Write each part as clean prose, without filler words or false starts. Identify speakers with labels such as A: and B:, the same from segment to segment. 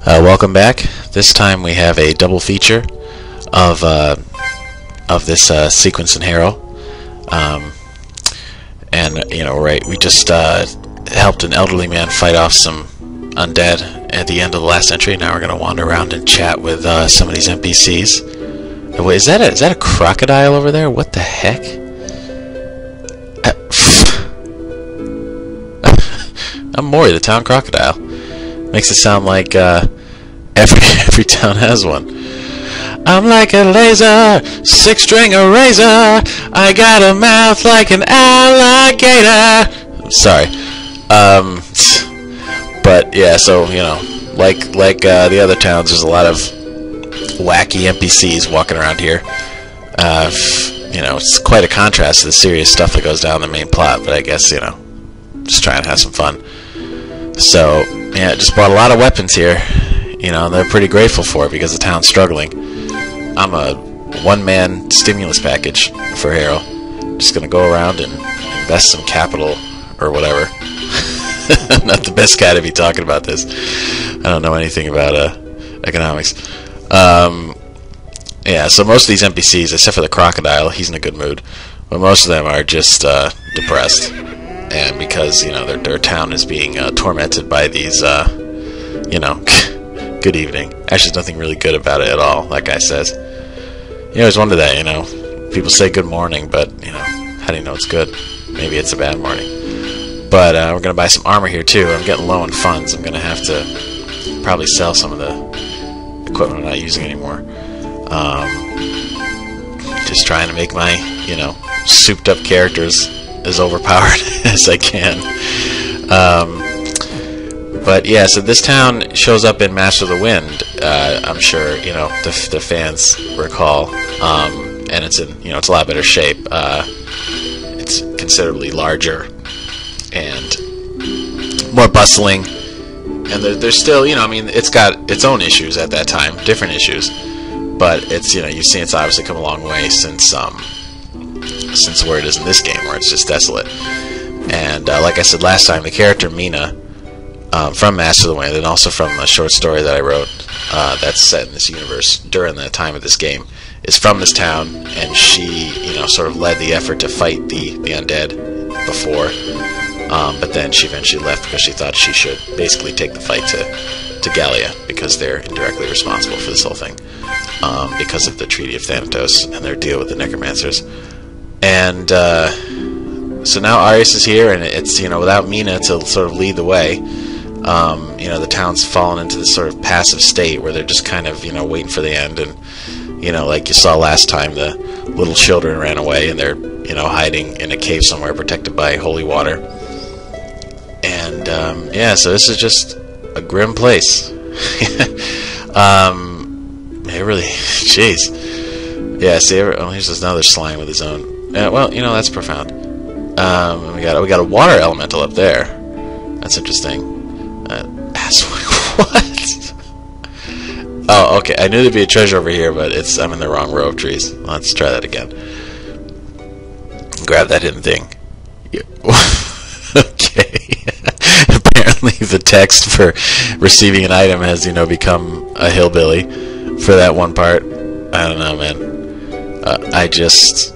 A: Welcome back. This time we have a double feature of this sequence in Harrol. We just helped an elderly man fight off some undead at the end of the last entry. Now we're going to wander around and chat with some of these NPCs. Wait, is that a crocodile over there? What the heck? I'm Maury, the town crocodile. Makes it sound like every town has one. I'm like a laser, six-string eraser. I got a mouth like an alligator. Sorry, but yeah. So like the other towns, there's a lot of wacky NPCs walking around here. It's quite a contrast to the serious stuff that goes down the main plot. But I guess just trying to have some fun. So yeah, just bought a lot of weapons here. They're pretty grateful for it because the town's struggling. I'm a one-man stimulus package for Harrol. Just gonna go around and invest some capital or whatever. I'm not the best guy to be talking about this. I don't know anything about economics. Yeah, so most of these NPCs, except for the crocodile, he's in a good mood, but most of them are just depressed. And because their town is being tormented by these good evening. Actually, there's nothing really good about it at all. That guy says. You always wonder that. People say good morning, but how do you know it's good? Maybe it's a bad morning. But we're gonna buy some armor here too. I'm getting low on funds. I'm gonna have to probably sell some of the equipment I'm not using anymore. Just trying to make my souped up characters as overpowered as I can. But yeah, so this town shows up in Master of the Wind. I'm sure the fans recall, and it's in it's a lot better shape. It's considerably larger and more bustling, and there's still it's got its own issues at that time, different issues, but it's you see it's obviously come a long way since where it is in this game, where it's just desolate. And like I said last time, the character Mina, from Master of the Wind, and also from a short story that I wrote that's set in this universe during the time of this game, is from this town, and she sort of led the effort to fight the undead before, but then she eventually left because she thought she should basically take the fight to Gallia, because they're indirectly responsible for this whole thing, because of the Treaty of Thanatos and their deal with the Necromancers. And so now Arius is here, and it's without Mina to sort of lead the way. The town's fallen into this sort of passive state where they're just kind of waiting for the end, and like you saw last time, the little children ran away and they're hiding in a cave somewhere protected by holy water. And yeah, so this is just a grim place. It really, jeez. Yeah, see, here's another slime with his own. Well, that's profound. We got a water elemental up there. That's interesting. What? Oh, okay. I knew there'd be a treasure over here, but I'm in the wrong row of trees. Let's try that again. Grab that hidden thing. Yeah. Okay. Apparently, the text for receiving an item has become a hillbilly for that one part. I don't know, man. I just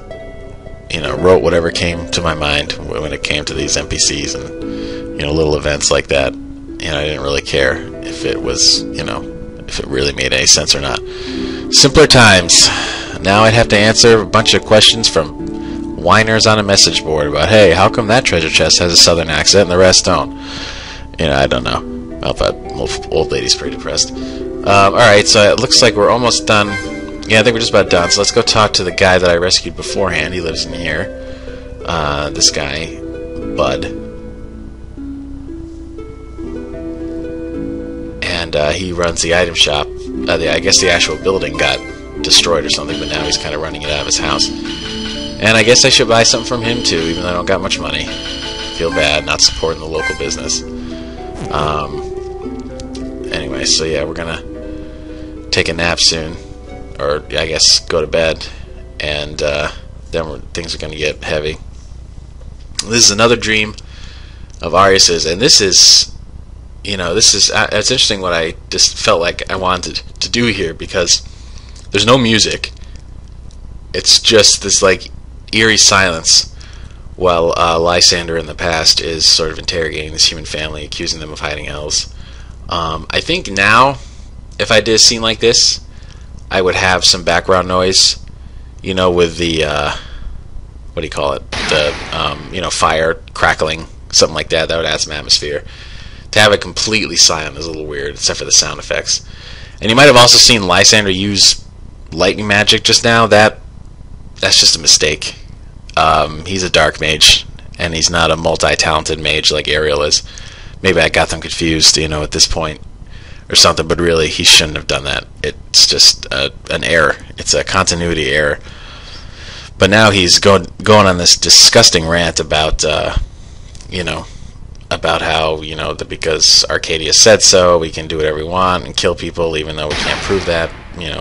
A: wrote whatever came to my mind when it came to these NPCs and little events like that. I didn't really care if it was if it really made any sense or not. Simpler times. Now I'd have to answer a bunch of questions from whiners on a message board about, hey, how come that treasure chest has a southern accent and the rest don't? I don't know. That old lady's pretty depressed. Alright, so it looks like we're almost done. Yeah, I think we're just about done. So let's go talk to the guy that I rescued beforehand. He lives in here. This guy, Bud. And he runs the item shop. I guess the actual building got destroyed or something, but now he's kind of running it out of his house. And I guess I should buy something from him too, even though I don't got much money. Feel bad not supporting the local business. Anyway, so yeah, we're gonna take a nap soon. Or I guess go to bed, and then things are going to get heavy. This is another dream of Arius's, and this is this is it's interesting what I just felt like I wanted to do here, because there's no music. It's just this like eerie silence while Lysander in the past is sort of interrogating this human family, accusing them of hiding elves. I think now, if I did a scene like this, I would have some background noise, with the what do you call it? The fire crackling, something like that. That would add some atmosphere. To have it completely silent is a little weird, except for the sound effects. And you might have also seen Lysander use lightning magic just now. That's just a mistake. He's a dark mage, and he's not a multi-talented mage like Harrol is. Maybe I got them confused, at this point or something, but really he shouldn't have done that. It's just an error. It's a continuity error. But now he's going on this disgusting rant about, about how, that because Arcadia said so, we can do whatever we want and kill people, even though we can't prove that,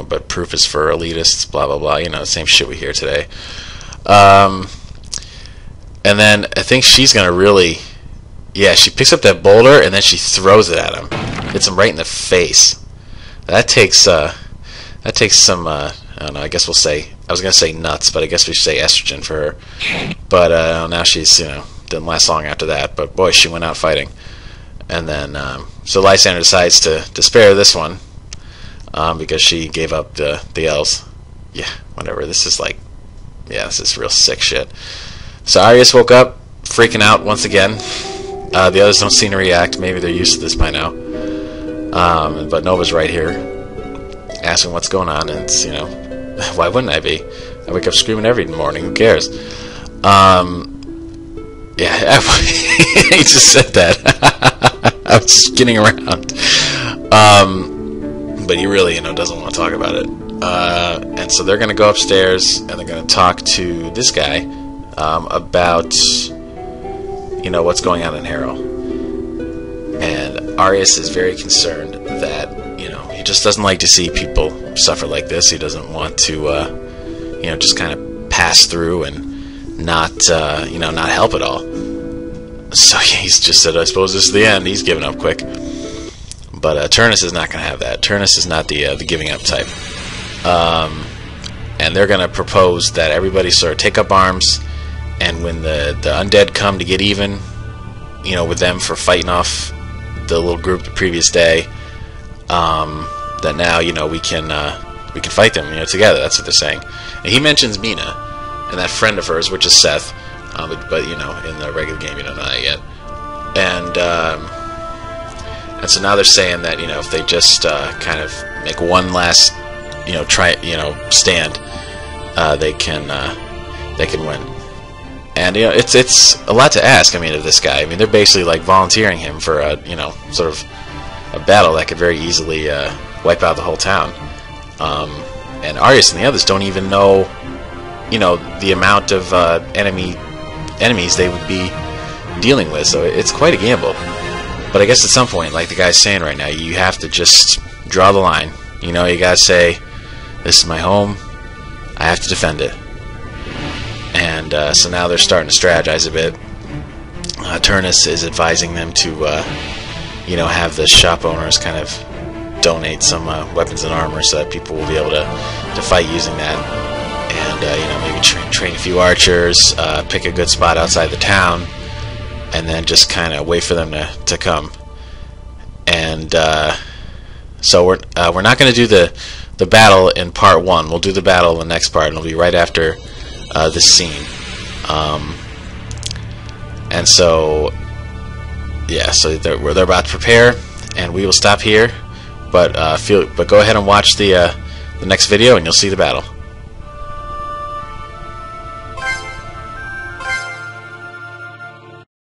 A: but proof is for elitists, blah, blah, blah, the same shit we hear today. And then I think she's going to really, she picks up that boulder and then she throws it at him. Hits him right in the face. That takes some, I don't know, I guess we'll say, I was going to say nuts, but I guess we should say estrogen for her. But now she's, didn't last long after that, but boy, she went out fighting. And then, so Lysander decides to spare this one, because she gave up the elves. Yeah, whatever, this is like, this is real sick shit. So Arius woke up, freaking out once again. The others don't seem to react. Maybe they're used to this by now. But Nova's right here, asking what's going on, and it's, why wouldn't I be? I wake up screaming every morning. Who cares? Yeah, he just said that. I was just kidding around. But he really, doesn't want to talk about it. And so they're going to go upstairs and they're going to talk to this guy about, what's going on in Harrol. And Arius is very concerned that, he just doesn't like to see people suffer like this. He doesn't want to, just kind of pass through and not help at all. So he's just said, I suppose this is the end. He's giving up quick. But Turnus is not going to have that. Turnus is not the giving up type. And they're going to propose that everybody sort of take up arms, and when the undead come to get even, with them for fighting off the little group the previous day, that now, we can fight them, together. That's what they're saying. And he mentions Mina and that friend of hers, which is Seth, but in the regular game you don't know that yet. And so now they're saying that if they just kind of make one last stand, they can win. And it's a lot to ask. Of this guy. They're basically like volunteering him for a sort of a battle that could very easily wipe out the whole town. And Arius and the others don't even know the amount of enemies they would be dealing with. So it's quite a gamble. But I guess at some point, like the guy's saying right now, you have to just draw the line. You gotta say, this is my home, I have to defend it. And so now they're starting to strategize a bit. Turnus is advising them to, have the shop owners kind of donate some weapons and armor so that people will be able to fight using that. And, maybe train a few archers, pick a good spot outside the town, and then just kind of wait for them to come. And so we're not going to do the battle in part 1. We'll do the battle in the next part, and it'll be right after this scene. And so, so they're about to prepare, and we will stop here. But go ahead and watch the next video, and you'll see the battle.